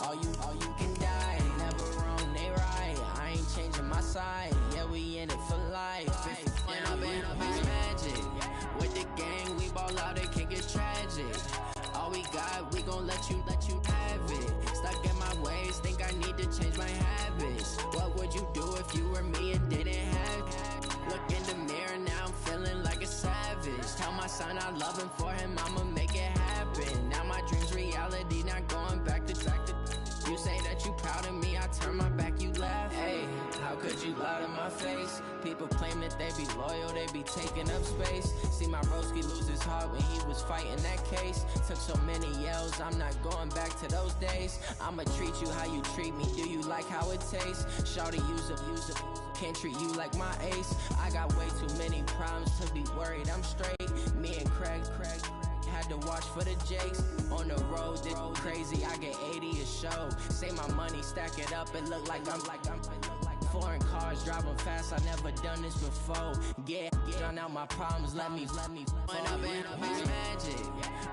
All you can die, never wrong, they right. I ain't changing my side, yeah, we in it for life. And I've been magic. With the gang, we ball out, it can get tragic. All we got, we gon' let you have it. Stuck in my ways, think I need to change my habits. What would you do if you were me and didn't have it? Look in the mirror, now I'm feeling like a savage. Tell my son I love him, for him I'ma make it happen. Now my dream's reality, not going back to you say that you proud of me, I turn my back, you laugh. Hey, how could you lie to my face? People claim that they be loyal, they be taking up space. See my broski lose his heart when he was fighting that case. Took so many yells, I'm not going back to those days. I'ma treat you how you treat me, do you like how it tastes? Shawty, use up, can't treat you like my ace. I got way too many problems to be worried, I'm straight. Me and Craig had to watch for the Jakes. On the road, this crazy, I get 80 a show. Say my money, stack it up, it look like I'm foreign cars, driving fast, I never done this before. Yeah, drown out my problems, let me When I've been magic.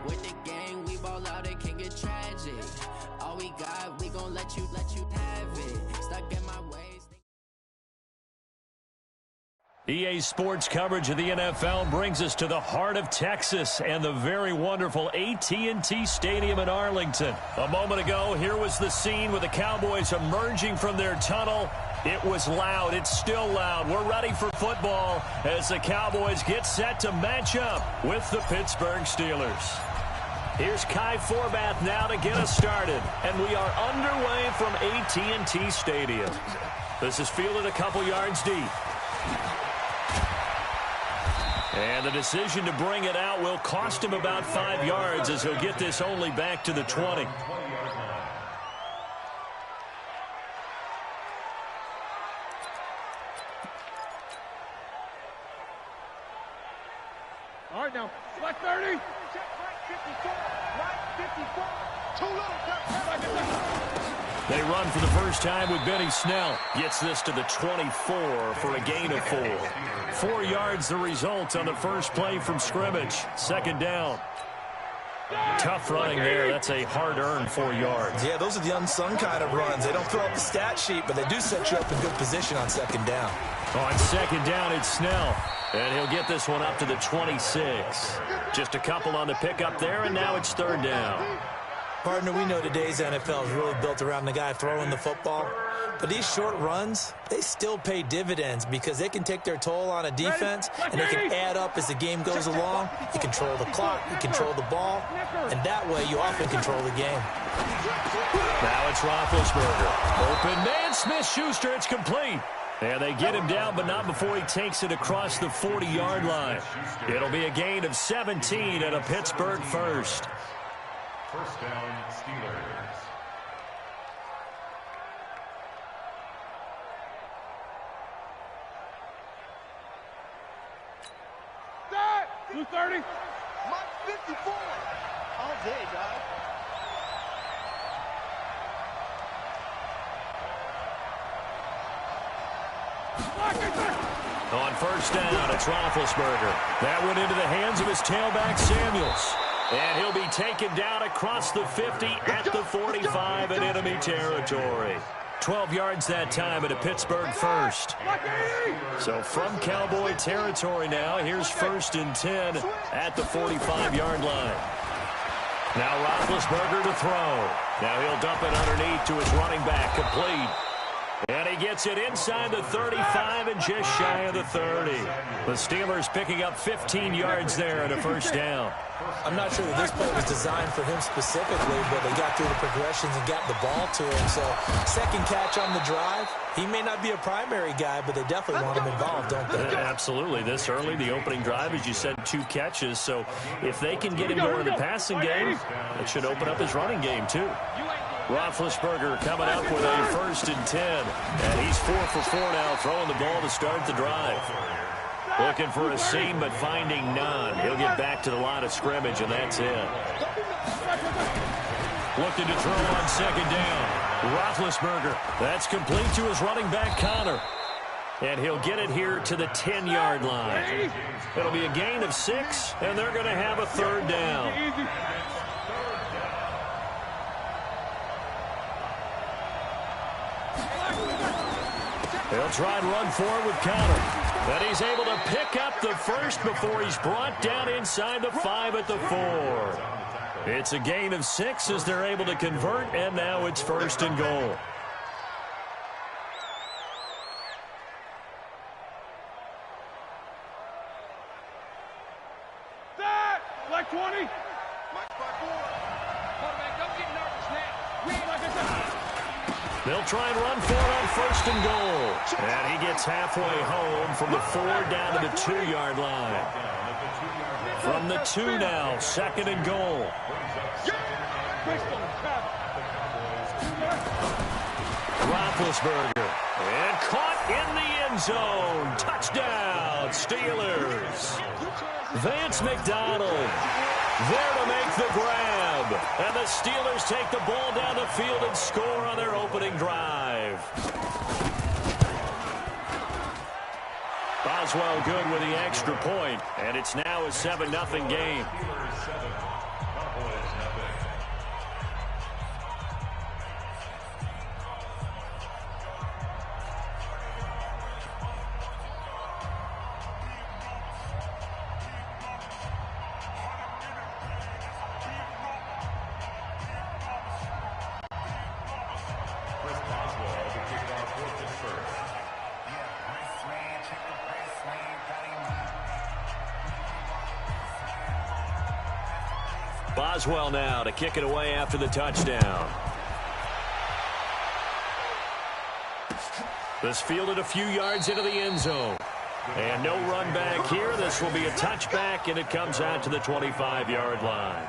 With the gang, we ball out, it can get tragic. All we got, we gon' let you have it. Stuck in my ways. EA Sports coverage of the NFL brings us to the heart of Texas and the very wonderful AT&T Stadium in Arlington. A moment ago, here was the scene with the Cowboys emerging from their tunnel. It was loud. It's still loud. We're ready for football as the Cowboys get set to match up with the Pittsburgh Steelers. Here's Kai Forbath now to get us started, and we are underway from AT&T Stadium. This is fielded a couple yards deep. And the decision to bring it out will cost him about 5 yards as he'll get this only back to the 20. All right, now, left 30. Right 54. Right 54. Too low. They run for the first time with Benny Snell. Gets this to the 24 for a gain of 4. 4 yards the result on the first play from scrimmage. Second down. Tough running there. That's a hard-earned 4 yards. Yeah, those are the unsung kind of runs. They don't fill up the stat sheet, but they do set you up in good position on second down. On second down, it's Snell. And he'll get this one up to the 26. Just a couple on the pickup there, and now it's third down. Partner, we know today's NFL is really built around the guy throwing the football. But these short runs, they still pay dividends because they can take their toll on a defense, and they can add up as the game goes along. You control the clock, you control the ball, and that way you often control the game. Now it's Roethlisberger. Open man, Smith-Schuster, it's complete. And they get him down, but not before he takes it across the 40-yard line. It'll be a gain of 17 and a Pittsburgh first. First down, Steelers. Blue 30. Mike 54. All day, guys. On first down, it's Roethlisberger. That went into the hands of his tailback, Samuels. And he'll be taken down across the 50 at the 45 in enemy territory. 12 yards that time at a Pittsburgh first. So from Cowboy territory now, here's 1st and 10 at the 45-yard line. Now Roethlisberger to throw. Now he'll dump it underneath to his running back, complete. And he gets it inside the 35 and just shy of the 30. The Steelers picking up 15 yards there at a first down. I'm not sure that this play was designed for him specifically, but they got through the progressions and got the ball to him. So second catch on the drive. He may not be a primary guy, but they definitely want him involved, don't they? Absolutely. This early, the opening drive, as you said, 2 catches. So if they can get him going in the passing game, it should open up his running game too. Roethlisberger coming up with a 1st and 10. And he's 4 for 4 now, throwing the ball to start the drive. Looking for a seam, but finding none. He'll get back to the line of scrimmage, and that's it. Looking to throw on second down. Roethlisberger. That's complete to his running back, Connor. And he'll get it here to the 10-yard line. It'll be a gain of 6, and they're going to have a third down. He'll try and run for it with counter. But he's able to pick up the first before he's brought down inside the 5 at the 4. It's a gain of 6 as they're able to convert, and now it's 1st and goal. Black 20. Black 4. Quarterback, don't get nervous now. We ain't like I said. They'll try and run for it on 1st and goal. And he gets halfway home from the 4 down to the 2-yard line. From the 2 now, 2nd and goal. Roethlisberger. And caught in the end zone. Touchdown, Steelers. Vance McDonald there to make the grab. And the Steelers take the ball down the field and score on their opening drive. Boswell good with the extra point, and it's now a 7-0 game. Boswell now to kick it away after the touchdown. This fielded a few yards into the end zone. And no run back here. This will be a touchback, and it comes out to the 25-yard line.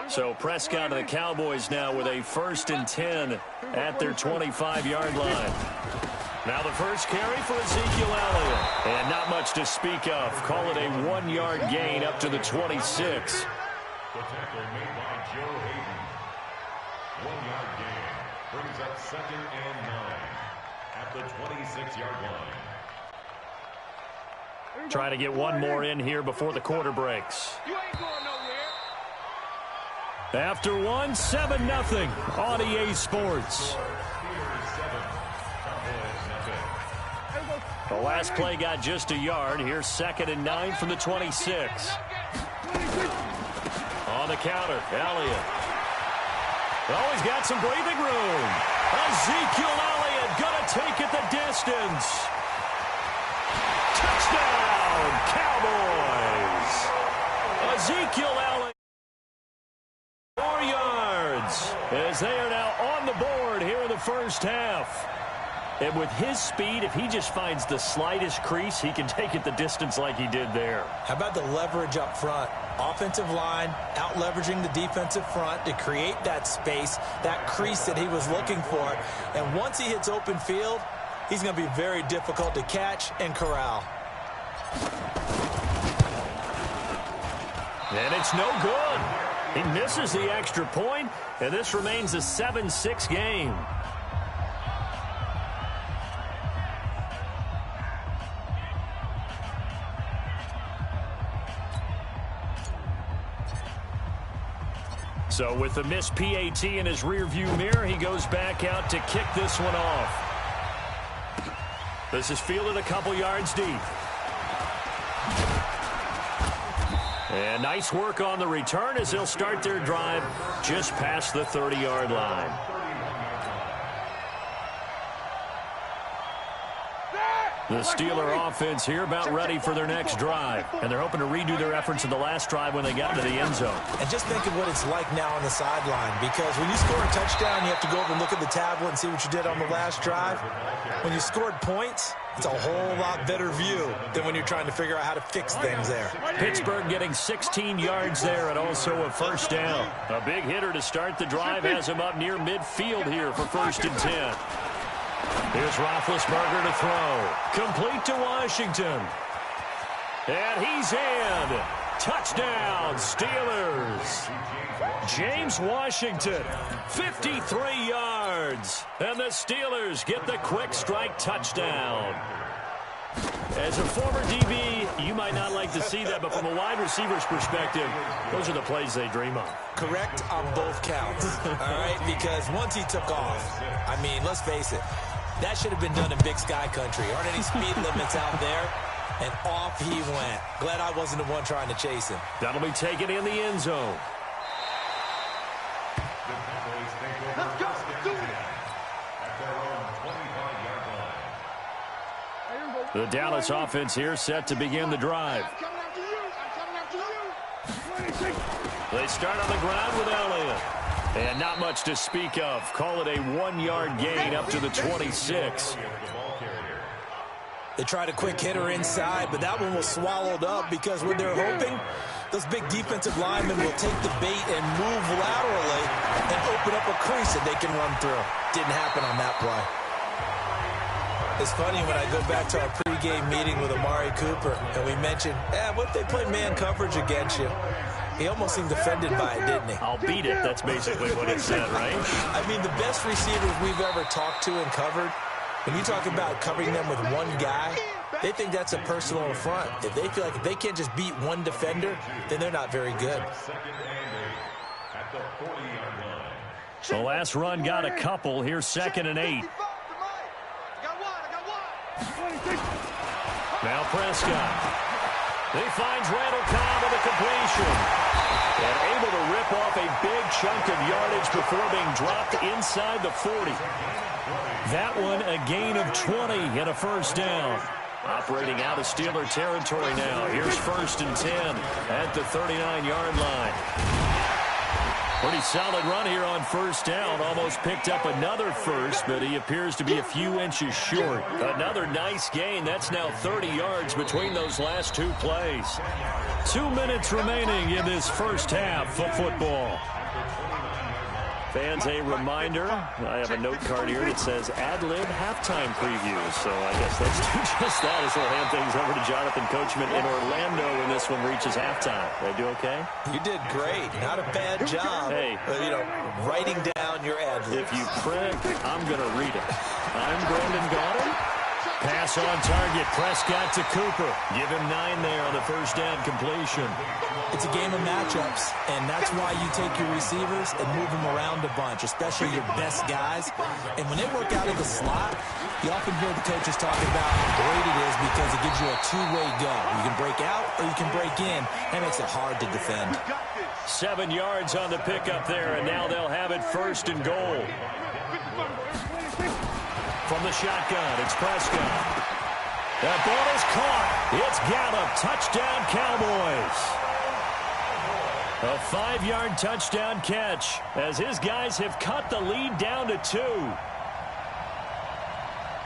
So Prescott and the Cowboys now with a 1st and 10 at their 25-yard line. Now the first carry for Ezekiel Elliott. And not much to speak of. Call it a 1-yard gain up to the 26. The tackle made by Joe Hayden. 1-yard gain brings up 2nd and 9 at the 26-yard line. Trying to get one more in here before the quarter breaks. You ain't going nowhere. After 1, 7-0 on EA Sports. The last play got just a yard. Here's 2nd and 9 from the 26. On the counter, Elliott. Oh, he's got some breathing room. Ezekiel Elliott gonna take it the distance. Touchdown, Cowboys. Ezekiel Elliott. 4 yards as they are now on the board here in the first half. And with his speed, if he just finds the slightest crease, he can take it the distance like he did there. How about the leverage up front? Offensive line out-leveraging the defensive front to create that space, that crease that he was looking for. And once he hits open field, he's going to be very difficult to catch and corral. And it's no good. He misses the extra point, and this remains a 7-6 game. So with the missed PAT in his rearview mirror, he goes back out to kick this one off. This is fielded a couple yards deep. And nice work on the return as they'll start their drive just past the 30-yard line. The Steeler offense here about ready for their next drive. And they're hoping to redo their efforts in the last drive when they got into the end zone. And just think of what it's like now on the sideline, because when you score a touchdown, you have to go over and look at the tablet and see what you did on the last drive. When you scored points, it's a whole lot better view than when you're trying to figure out how to fix things there. Pittsburgh getting 16 yards there and also a first down. A big hitter to start the drive has him up near midfield here for 1st and 10. Here's Roethlisberger to throw. Complete to Washington. And he's in. Touchdown, Steelers. James Washington, 53 yards. And the Steelers get the quick strike touchdown. As a former DB, you might not like to see that, but from a wide receiver's perspective, those are the plays they dream of. Correct on both counts, all right? Because once he took off, I mean, let's face it, that should have been done in Big Sky Country. Aren't any speed limits out there? And off he went. Glad I wasn't the one trying to chase him. That'll be taken in the end zone. Let's go. Do it. The Dallas offense here set to begin the drive. I'm coming after you. They start on the ground with Elliott. And not much to speak of. Call it a 1-yard gain up to the 26. They tried a quick hitter inside, but that one was swallowed up because what they're hoping, those big defensive linemen will take the bait and move laterally and open up a crease that they can run through. Didn't happen on that play. It's funny when I go back to our pregame meeting with Amari Cooper and we mentioned, what if they play man coverage against you? He almost seemed offended by it, didn't he? I'll beat it. That's basically what it said, right? I mean, the best receivers we've ever talked to and covered, when you talk about covering them with one guy, they think that's a personal affront. If they feel like if they can't just beat one defender, then they're not very good. The last run got a couple. Here's 2nd and 8. Now Prescott. He finds Randall Cobb with a completion. And able to rip off a big chunk of yardage before being dropped inside the 40. That one a gain of 20 and a first down. Operating out of Steeler territory now. Here's 1st and 10 at the 39-yard line. Pretty solid run here on 1st down. Almost picked up another first, but he appears to be a few inches short. Another nice gain. That's now 30 yards between those last 2 plays. 2 minutes remaining in this first half of football. Fans, a reminder, I have a note card here that says ad-lib halftime previews. So I guess let's do just that as we'll hand things over to Jonathan Coachman in Orlando when this one reaches halftime. Did I do okay? You did great. Not a bad job. Hey. Writing down your ad-libs. If you print, I'm going to read it. I'm Brandon Gaudin. Pass on target. Prescott to Cooper. Give him 9 there on the first down completion. It's a game of matchups, and that's why you take your receivers and move them around a bunch, especially your best guys. And when they work out of the slot, you often hear the coaches talking about how great it is because it gives you a two-way go. You can break out or you can break in. That makes it hard to defend. 7 yards on the pickup there, and now they'll have it 1st and goal. From the shotgun, it's Prescott. That ball is caught. It's Gallup. Touchdown, Cowboys. A 5-yard touchdown catch as his guys have cut the lead down to 2.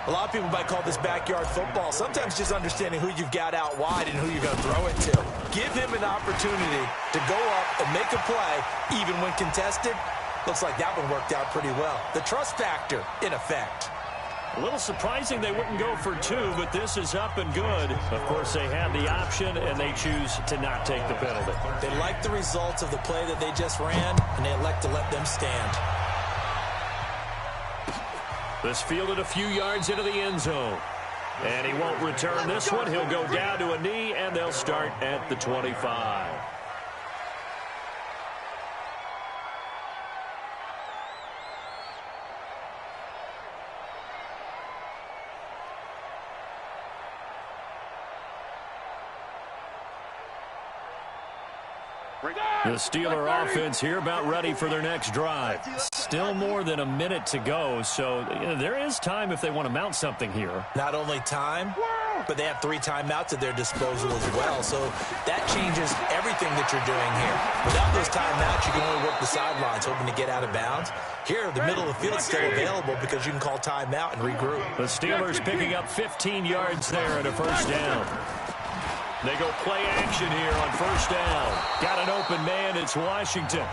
A lot of people might call this backyard football. Sometimes just understanding who you've got out wide and who you're going to throw it to. Give him an opportunity to go up and make a play, even when contested. Looks like that one worked out pretty well. The trust factor, in effect. A little surprising they wouldn't go for 2, but this is up and good. Of course, they had the option, and they choose to not take the penalty. They like the results of the play that they just ran, and they elect to let them stand. This fielded a few yards into the end zone. And he won't return this one. He'll go down to a knee, and they'll start at the 25. The Steeler offense here about ready for their next drive. Still more than a minute to go, so there is time if they want to mount something here. Not only time, but they have 3 timeouts at their disposal as well. So that changes everything that you're doing here. Without those timeouts, you can only work the sidelines, hoping to get out of bounds. Here, the middle of the field is still available because you can call timeout and regroup. The Steelers picking up 15 yards there at a first down. They go play action here on first down. Got an open man. It's Washington.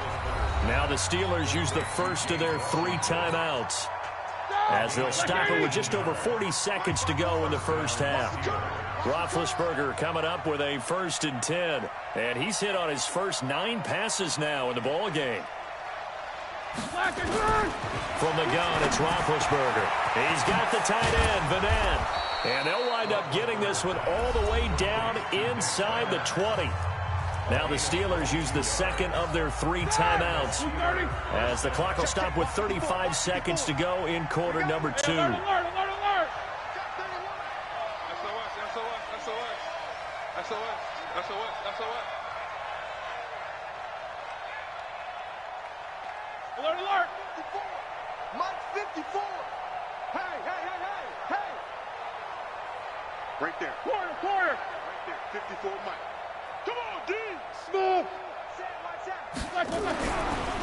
Now the Steelers use the first of their 3 timeouts, as they'll stop it with just over 40 seconds to go in the first half. Roethlisberger coming up with a 1st and 10. And he's hit on his first 9 passes now in the ball game. From the gun, it's Roethlisberger. He's got the tight end, Van. And they'll wind up getting this one all the way down inside the 20. Now the Steelers use the second of their 3 timeouts, as the clock will stop with 35 seconds to go in quarter number 2. SOS. Alert, alert! 54. Mike 54. Hey. Right there. Quarter. Right there. 54 Mike. Come on, D. Small.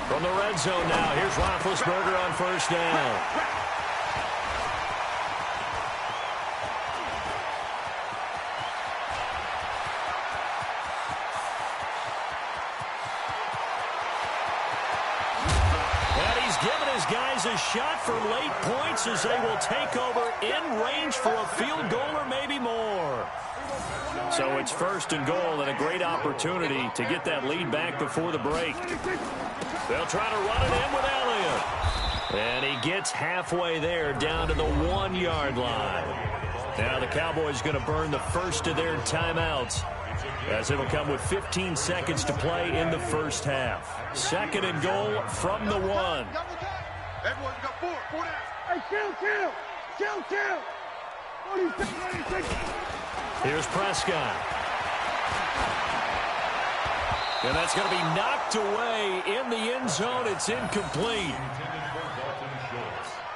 From the red zone now, here's Roethlisberger on first down. Guys a shot for late points as they will take over in range for a field goal or maybe more. So it's 1st and goal and a great opportunity to get that lead back before the break. They'll try to run it in with Elliott. And he gets halfway there down to the 1-yard line. Now the Cowboys going to burn the first of their timeouts, as it'll come with 15 seconds to play in the first half. 2nd and goal from the 1. Everyone's got 4 down. Hey, kill. 46. Here's Prescott. And that's going to be knocked away in the end zone. It's incomplete.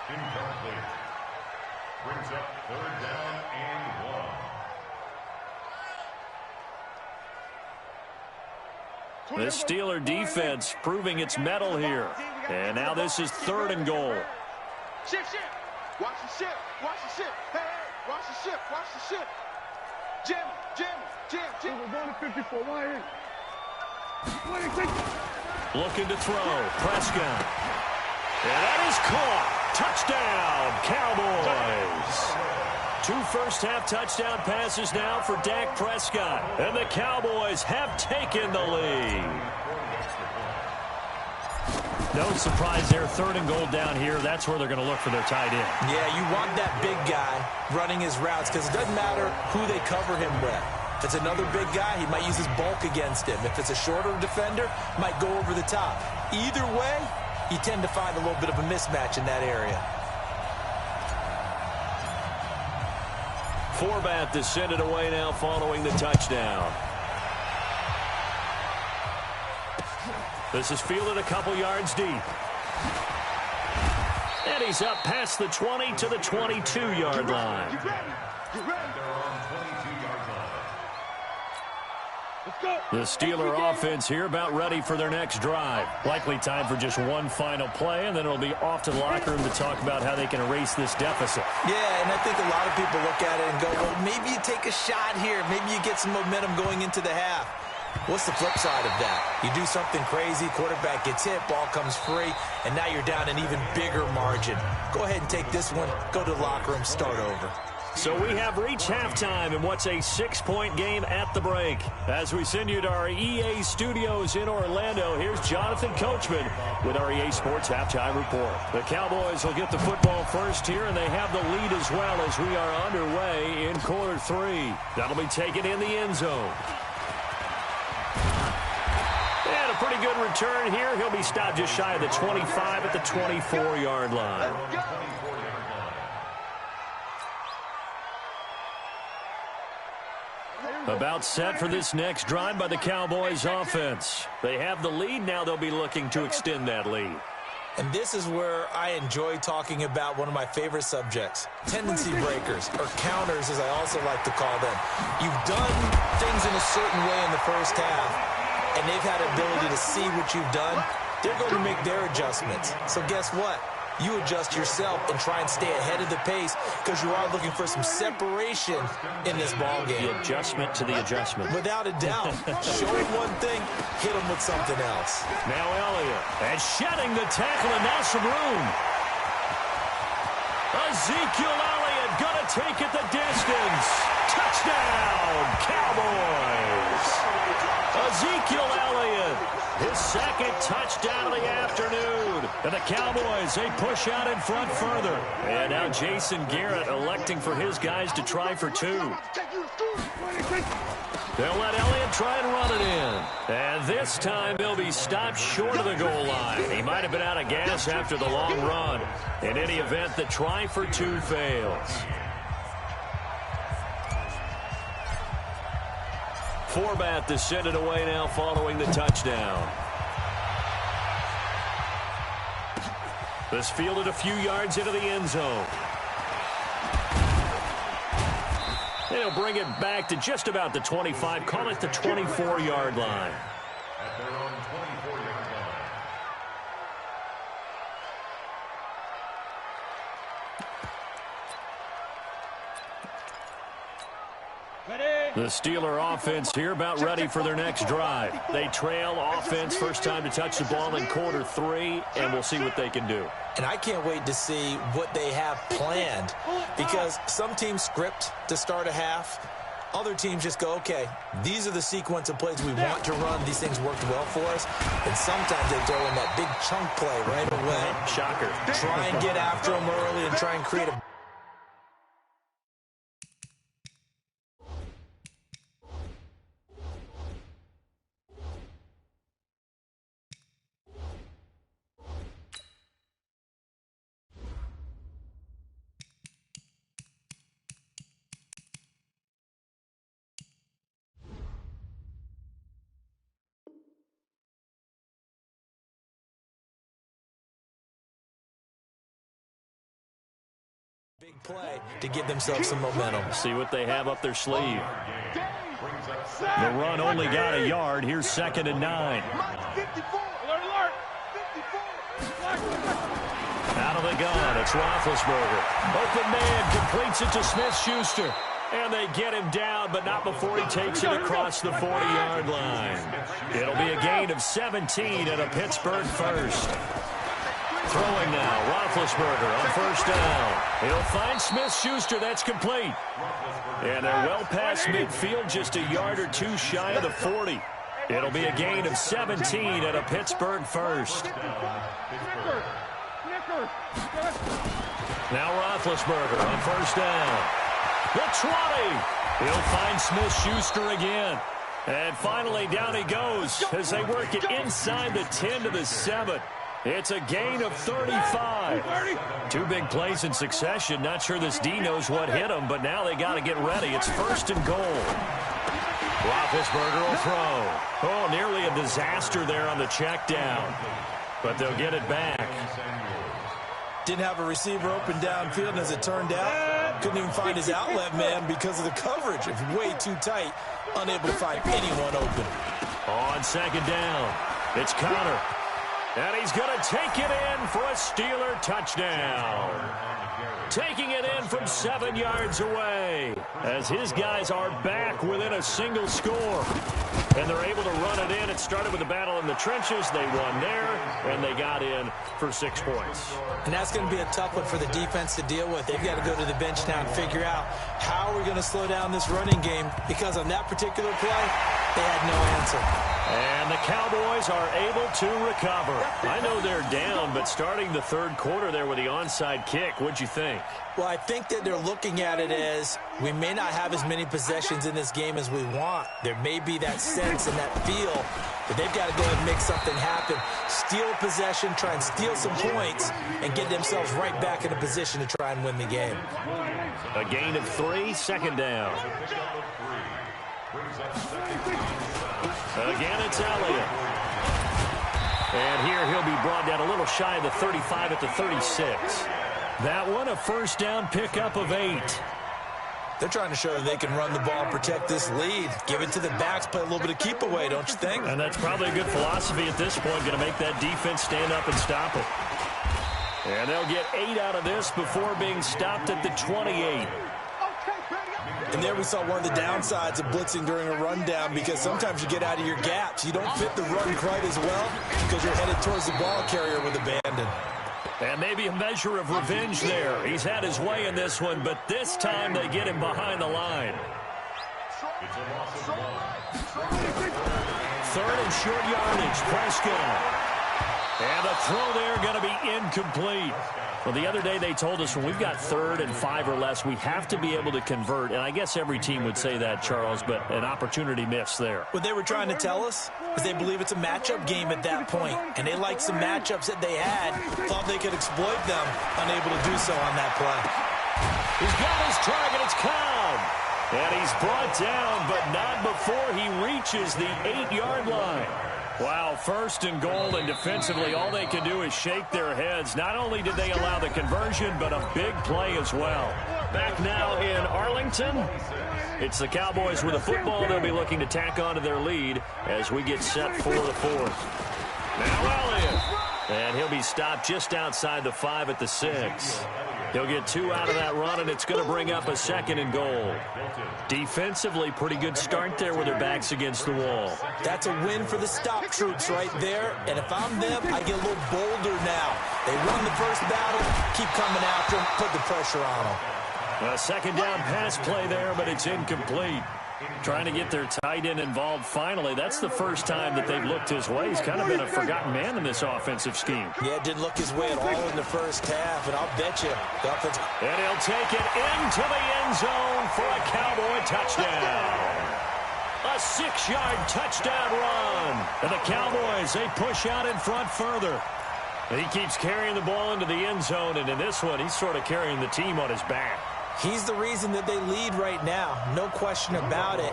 Incomplete. Brings up 3rd down and 1. The Steeler defense proving its mettle here. And now this is 3rd and goal. Shift. Watch the ship. Hey, watch the ship. Jim. We're going to 54. Right here. Looking to throw. Prescott. And that is caught. Touchdown, Cowboys. 2 first-half touchdown passes now for Dak Prescott. And the Cowboys have taken the lead. No surprise there. 3rd and goal down here. That's where they're going to look for their tight end. Yeah, you want that big guy running his routes because it doesn't matter who they cover him with. If it's another big guy, he might use his bulk against him. If it's a shorter defender, might go over the top. Either way, you tend to find a little bit of a mismatch in that area. Forbath to send it away now following the touchdown. This is fielded a couple yards deep. And he's up past the 20 to the 22-yard line. Get ready. They're on 22-yard line. Let's go. The Steeler offense here about ready for their next drive. Likely time for just one final play, and then it'll be off to the locker room to talk about how they can erase this deficit. Yeah, and I think a lot of people look at it and go, well, maybe you take a shot here. Maybe you get some momentum going into the half. What's the flip side of that? You do something crazy, quarterback gets hit, ball comes free, and now you're down an even bigger margin. Go ahead and take this one, go to the locker room, start over. So we have reached halftime in what's a 6-point game at the break. As we send you to our EA studios in Orlando, here's Jonathan Coachman with our EA Sports Halftime Report. The Cowboys will get the football first here, and they have the lead as well as we are underway in quarter 3. That'll be taken in the end zone. And a pretty good return here. He'll be stopped just shy of the 25 at the 24-yard line. About set for this next drive by the Cowboys offense. They have the lead. Now they'll be looking to extend that lead. And this is where I enjoy talking about one of my favorite subjects, tendency breakers, or counters as I also like to call them. You've done things in a certain way in the first half, and they've had ability to see what you've done. They're going to make their adjustments. So guess what? You adjust yourself and try and stay ahead of the pace because you are looking for some separation in this ball game. The adjustment to the adjustment. Without a doubt. Show him one thing, hit him with something else. Now Elliott, and shedding the tackle, and now some room. Ezekiel Elliott gonna take it the distance. Touchdown, Cowboys. Ezekiel Elliott, his second touchdown of the afternoon. And the Cowboys, they push out in front further. And now Jason Garrett electing for his guys to try for two. They'll let Elliott try and run it in. And this time he'll be stopped short of the goal line. He might have been out of gas after the long run. In any event, the try for two fails. Forbath to send it away now following the touchdown. This fielded a few yards into the end zone. They'll bring it back to just about the 25. Call it the 24-yard line. At their own 24-yard line. The Steeler offense here about ready for their next drive. They trail offense, first time to touch the ball in quarter 3, and we'll see what they can do. And I can't wait to see what they have planned because some teams script to start a half. Other teams just go, okay, these are the sequence of plays we want to run. These things worked well for us. And sometimes they throw in that big chunk play right away. Shocker. Try and get after them early and try and create a big play to give themselves some momentum. See what they have up their sleeve. The run only got a yard. Here's 2nd and 9. Out of the gun, it's Roethlisberger. Open man completes it to Smith-Schuster. And they get him down, but not before he takes it across the 40-yard line. It'll be a gain of 17 and a Pittsburgh first. Throwing now, Roethlisberger on first down. He'll find Smith-Schuster. That's complete. And they're well past midfield, just a yard or two shy of the 40. It'll be a gain of 17 and a Pittsburgh first. Now Roethlisberger on first down. The 20. He'll find Smith-Schuster again. And finally down he goes as they work it inside the 10 to the 7. It's a gain of 35. Two big plays in succession. Not sure this D knows what hit him, but now they got to get ready. It's 1st and goal. Roethlisberger will throw. Oh, nearly a disaster there on the check down. But they'll get it back. Didn't have a receiver open downfield, and as it turned out, couldn't even find his outlet man because of the coverage. It was way too tight, unable to find anyone open. On 2nd down, it's Connor. And he's going to take it in for a Steeler touchdown. Taking it in from 7 yards away as his guys are back within a single score. And they're able to run it in. It started with a battle in the trenches. They won there, and they got in for 6 points. And that's going to be a tough one for the defense to deal with. They've got to go to the bench now and figure out how we're going to slow down this running game because on that particular play, they had no answer. And the Cowboys are able to recover. I know they're down, but starting the 3rd quarter there with the onside kick, what'd you think? Well, I think that they're looking at it as we may not have as many possessions in this game as we want. There may be that sense and that feel that they've got to go ahead and make something happen. Steal a possession, try and steal some points, and get themselves right back in a position to try and win the game. A gain of 3, 2nd down. Again, it's Elliott. And here he'll be brought down a little shy of the 35 at the 36. That one, a first down pickup of 8. They're trying to show that they can run the ball and protect this lead. Give it to the backs, play a little bit of keep away, don't you think? And that's probably a good philosophy at this point, going to make that defense stand up and stop it. And they'll get 8 out of this before being stopped at the 28. And there we saw one of the downsides of blitzing during a rundown, because sometimes you get out of your gaps. You don't fit the run quite as well because you're headed towards the ball carrier with abandon. And maybe a measure of revenge there. He's had his way in this one, but this time they get him behind the line. Third and short yardage, Prescott. And the throw there going to be incomplete. Well, the other day they told us when we've got 3rd and 5 or less, we have to be able to convert. And I guess every team would say that, Charles, but an opportunity missed there. What they were trying to tell us is they believe it's a matchup game at that point. And they liked some matchups that they had, thought they could exploit them, unable to do so on that play. He's got his target. It's Cobb. And he's brought down, but not before he reaches the 8-yard line. Wow, 1st and goal, and defensively all they can do is shake their heads. Not only did they allow the conversion, but a big play as well. Back now in Arlington, it's the Cowboys with a football. They'll be looking to tack on to their lead as we get set for the 4th. Now Elliott, and he'll be stopped just outside the 5 at the 6. He'll get 2 out of that run, and it's going to bring up a 2nd and goal. Defensively, pretty good start there with their backs against the wall. That's a win for the stop troops right there. And if I'm them, I get a little bolder now. They won the first battle, keep coming after them, put the pressure on them. A 2nd down pass play there, but it's incomplete. Trying to get their tight end involved finally. That's the first time that they've looked his way. He's kind of been a forgotten man in this offensive scheme. Yeah, it didn't look his way at all in the first half, and I'll bet you the offense. And he'll take it into the end zone for a Cowboy touchdown. A 6-yard touchdown run. And the Cowboys, they push out in front further. And he keeps carrying the ball into the end zone, and in this one, he's sort of carrying the team on his back. He's the reason that they lead right now. No question about it.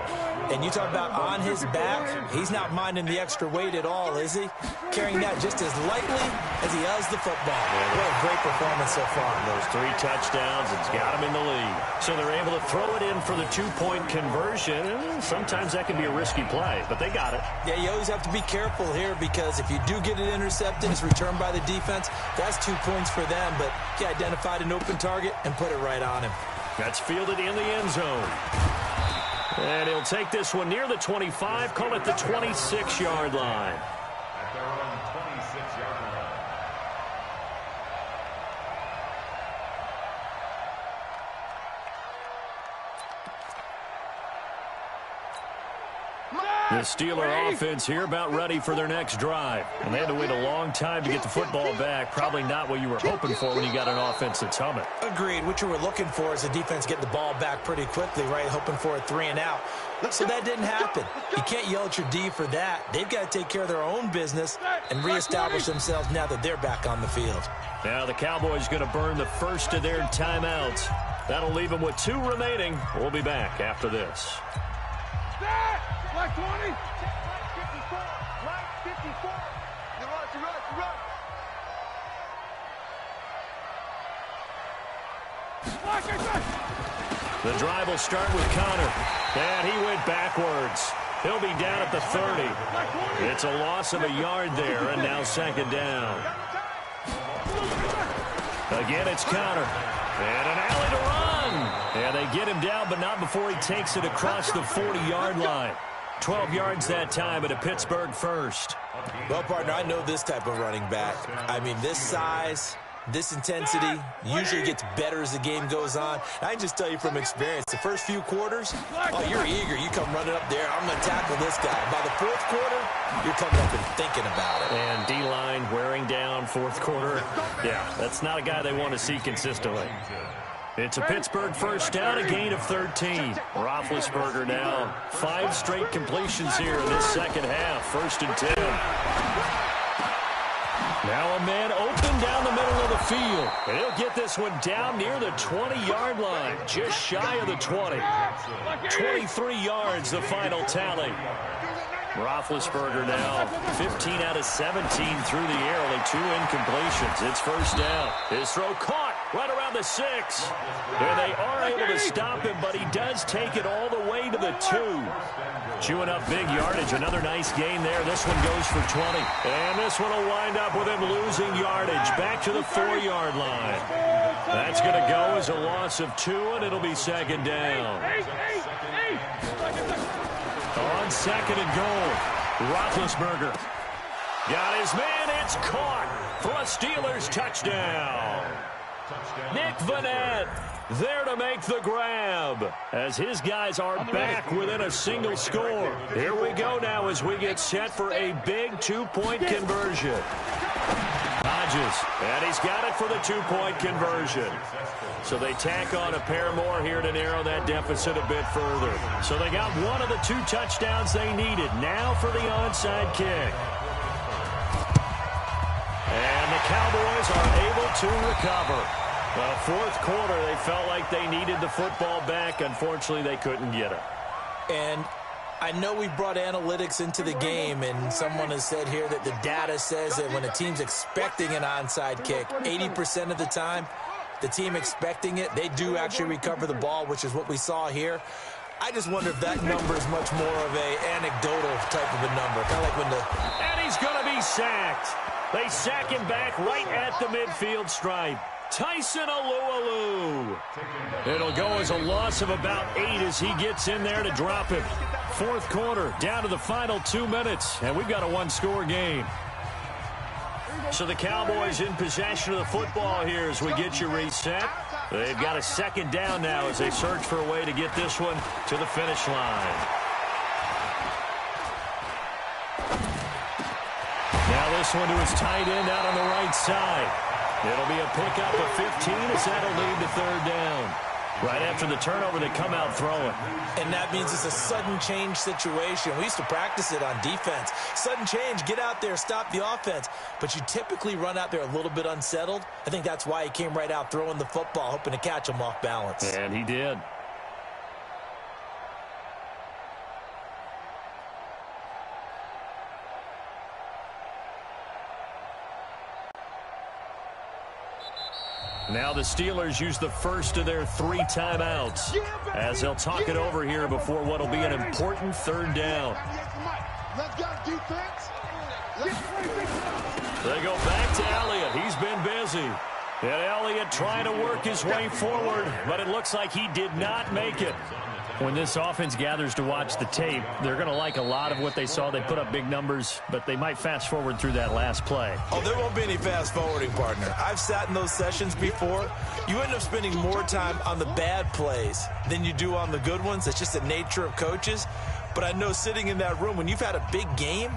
And you talk about on his back, he's not minding the extra weight at all, is he? Carrying that just as lightly as he does the football. What a great performance so far. Those 3 touchdowns, it's got him in the lead. So they're able to throw it in for the 2-point conversion. Sometimes that can be a risky play, but they got it. Yeah, you always have to be careful here, because if you do get it intercepted, it's returned by the defense. That's 2 points for them, but he identified an open target and put it right on him. That's fielded in the end zone. And he'll take this one near the 25, call it the 26-yard line. At their own 26-yard line. The Steeler offense here about ready for their next drive. And they had to wait a long time to get the football back. Probably not what you were hoping for when you got an offense that's humming. Agreed. What you were looking for is the defense get the ball back pretty quickly, right? Hoping for a 3 and out. So that didn't happen. You can't yell at your D for that. They've got to take care of their own business and reestablish themselves now that they're back on the field. Now the Cowboys going to burn the first of their timeouts. That'll leave them with 2 remaining. We'll be back after this. Black 20. Black 54. Black 54. You run. The drive will start with Connor. And he went backwards. He'll be down at the 30. It's a loss of a yard there, and now 2nd down. Again, it's Connor. And an alley to run. And they get him down, but not before he takes it across the 40-yard line. 12 yards that time at a Pittsburgh first. Well, partner, I know this type of running back. I mean, this size, this intensity usually gets better as the game goes on. I can just tell you from experience, the first few quarters, oh, you're eager. You come running up there, I'm going to tackle this guy. By the 4th quarter, you're coming up and thinking about it. And D-line wearing down 4th quarter. Yeah, that's not a guy they want to see consistently. It's a Pittsburgh first down, a gain of 13. Roethlisberger now 5 straight completions here in this second half. 1st and 10. Now a man open down the middle of the field. And he'll get this one down near the 20-yard line, just shy of the 20. 23 yards, the final tally. Roethlisberger now 15 out of 17 through the air, only 2 incompletions. It's first down. His throw caught right around the 6. And they are able to stop him, but he does take it all the way to the 2. Chewing up big yardage. Another nice gain there. This one goes for 20. And this one will wind up with him losing yardage. Back to the 4-yard line. That's going to go as a loss of 2, and it'll be second down. On second and goal, Roethlisberger got his man. It's caught for a Steelers touchdown. Nick Vanette there to make the grab as his guys are back within a single score. Here we go now as we get set for a big 2-point conversion. Hodges, and he's got it for the 2-point conversion. So they tack on a pair more here to narrow that deficit a bit further. So they got one of the 2 touchdowns they needed. Now for the onside kick. And the Cowboys are able to recover. Well, fourth quarter, they felt like they needed the football back. Unfortunately, they couldn't get it. And I know we brought analytics into the game, and someone has said here that the data says that when a team's expecting an onside kick, 80% of the time, the team expecting it, they do actually recover the ball, which is what we saw here. I just wonder if that number is much more of an anecdotal type of a number. Kind of like when the... And he's going to be sacked. They sack him back right at the midfield stripe. Tyson Alualu. It'll go as a loss of about 8 as he gets in there to drop him. Fourth quarter, down to the final 2 minutes, and we've got a 1-score game. So the Cowboys in possession of the football here as we get you reset. They've got a second down now as they search for a way to get this one to the finish line. Now this one to his tight end out on the right side. It'll be a pickup of 15 as that'll lead to third down. Right after the turnover, they come out throwing. And that means it's a sudden change situation. We used to practice it on defense. Sudden change, get out there, stop the offense. But you typically run out there a little bit unsettled. I think that's why he came right out throwing the football, hoping to catch him off balance. And he did. Now the Steelers use the first of their 3 timeouts as they'll talk it over here before what will be an important third down. They go back to Elliott. He's been busy. And Elliott trying to work his way forward, but it looks like he did not make it. When this offense gathers to watch the tape, they're going to like a lot of what they saw. They put up big numbers, but they might fast forward through that last play. Oh, there won't be any fast forwarding, partner. I've sat in those sessions before. You end up spending more time on the bad plays than you do on the good ones. It's just the nature of coaches. But I know sitting in that room, when you've had a big game,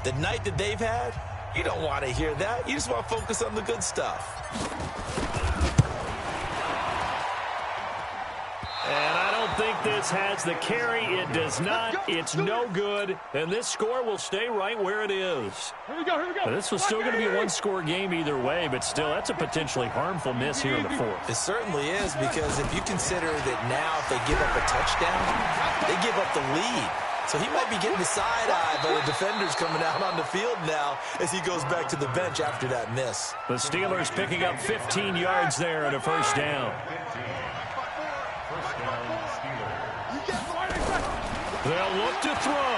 the night that they've had, you don't want to hear that. You just want to focus on the good stuff. And I don't think this has the carry. It does not. It's no good. And this score will stay right where it is. Here we go, here we go. This was still going to be a 1-score game either way, but still, that's a potentially harmful miss here in the fourth. It certainly is, because if you consider that now if they give up a touchdown, they give up the lead. So he might be getting the side-eye by the defenders coming out on the field now as he goes back to the bench after that miss. The Steelers picking up 15 yards there and a first down. They'll look to throw.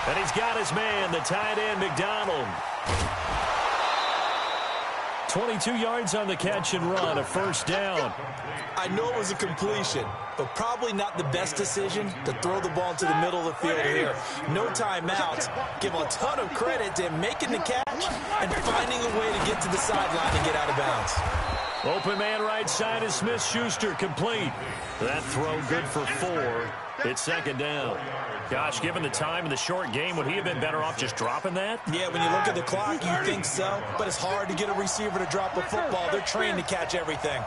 And he's got his man, the tight end, McDonald. 22 yards on the catch and run, a first down. I know it was a completion, but probably not the best decision to throw the ball into the middle of the field here. No timeouts. Give a ton of credit to him making the catch and finding a way to get to the sideline and get out of bounds. Open man right side is Smith-Schuster, complete. That throw good for 4. It's second down. Gosh, given the time and the short game, would he have been better off just dropping that? Yeah, when you look at the clock, you think so. But it's hard to get a receiver to drop a football. They're trained to catch everything.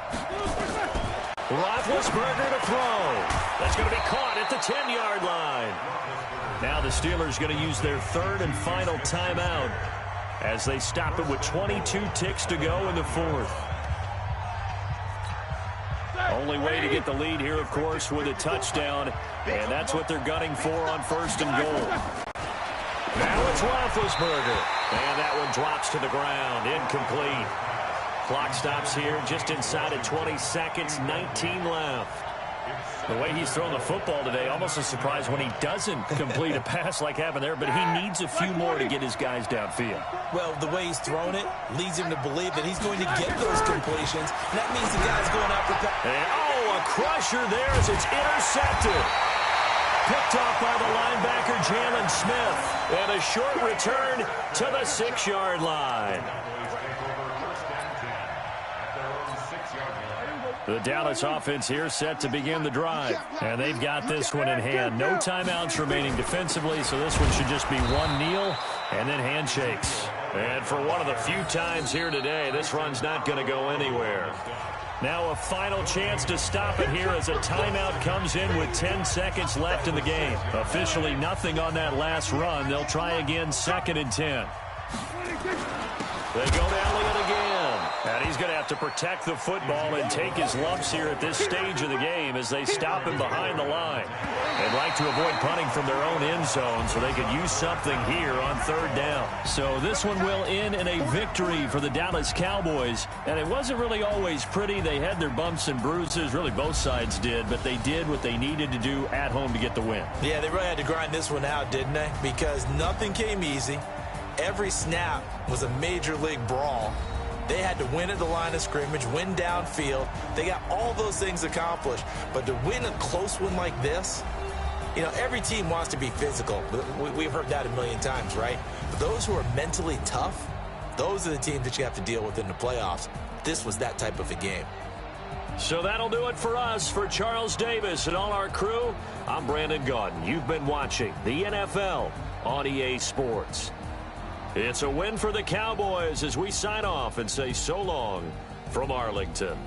Roethlisberger to throw. That's going to be caught at the 10-yard line. Now the Steelers going to use their third and final timeout as they stop it with 22 ticks to go in the fourth. Only way to get the lead here, of course, with a touchdown, and that's what they're gunning for on 1st and goal. Now it's Roethlisberger, and that one drops to the ground, incomplete. Clock stops here just inside of 20 seconds, 19 left. The way he's thrown the football today, almost a surprise when he doesn't complete a pass like happened there, but he needs a few more to get his guys downfield. Well, the way he's thrown it leads him to believe that he's going to get those completions, and that means the guy's going after... And, a crusher there as it's intercepted. Picked off by the linebacker, Jalen Smith, and a short return to the 6-yard line. The Dallas offense here set to begin the drive. And they've got this one in hand. No timeouts remaining defensively, so this one should just be one kneel and then handshakes. And for one of the few times here today, this run's not going to go anywhere. Now a final chance to stop it here as a timeout comes in with 10 seconds left in the game. Officially nothing on that last run. They'll try again 2nd and 10. They go to Elliott again. And he's going to have to protect the football and take his lumps here at this stage of the game as they stop him behind the line. They'd like to avoid punting from their own end zone so they could use something here on 3rd down. So this one will end in a victory for the Dallas Cowboys. And it wasn't really always pretty. They had their bumps and bruises. Really, both sides did. But they did what they needed to do at home to get the win. Yeah, they really had to grind this one out, didn't they? Because nothing came easy. Every snap was a major league brawl. They had to win at the line of scrimmage, win downfield. They got all those things accomplished. But to win a close one like this, you know, every team wants to be physical. We've heard that a million times, right? But those who are mentally tough, those are the teams that you have to deal with in the playoffs. This was that type of a game. So that'll do it for us. For Charles Davis and all our crew, I'm Brandon Gaudin. You've been watching the NFL on EA Sports. It's a win for the Cowboys as we sign off and say so long from Arlington.